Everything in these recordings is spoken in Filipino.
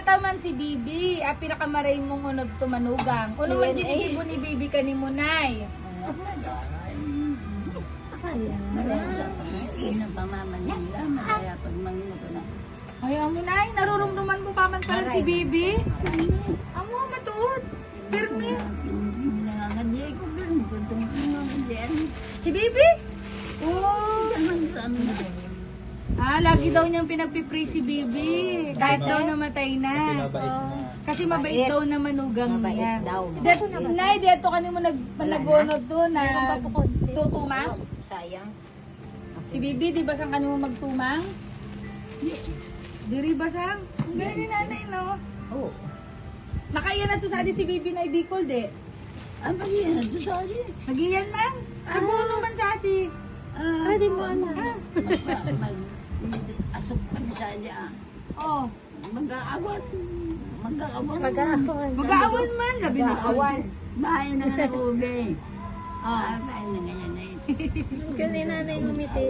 taman si Bibi, a pinakamaray mong unod tumanugang. Kuno man Q&A. ginigibo ni Bibi kanimunay. Ina pa mama nila, masaya pag manguto na. Ayaw mo nay, narurumduman mo pa man pala si Bibi. Amo, matuod. Pirmi. Nangangadya ko ganun, kuntong nangangadyan. Si Bibi? Oh. Saman sa amin. Lagi daw niyang pinagpipray si Bibi. Kahit daw namatay na. Kasi mabait na. Kasi mabait daw na manugang Mabait niya. daw. Nay, dito kanimo nag-unod doon na tutuma? Sayang. Si Bibi, di ba saan kanimo magtumang? Diri ba sang? Ang galing ni nanay, no? Oo. Nakaiyan na to sa adi si Bibi na ibikol, de. Ang pag-iyan, ito sa akin. Nagiyan man. Nagulo man sa ati. Pwede mo ano. Asok kami sa niya. Oh. Mag-aawat. Mag-aawat. Mag-aawan. Mag-aawan man, labi ni Mag-aawan. Bahay na nga ube. Oh. Bahay na ganyan na ito. Kaya ni nanay ngumiti.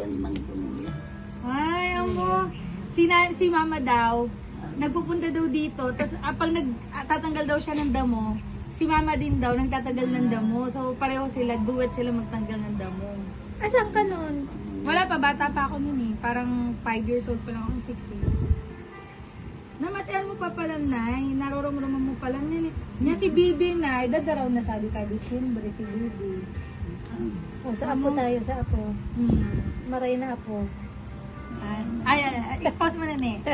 Ay, amo. Si mama daw, nagpupunta daw dito, tapos pag tatanggal daw siya ng damo, si mama din daw nagtatagal ng damo. So pareho sila, duet sila magtanggal ng damo. Asan ka nun? Wala pa, bata pa ako nun eh. Parang 5 years old pa lang ako, 6 eh. Namatian mo pa pala, Nay. Narorong-romang mo pala yan eh. Niya si Bibi, Nay. Dadaraw na sabi ka, December si Bibi. O, sa apo tayo, sa apo. Hmm. Maray na apo. I-pause mo na, Ne.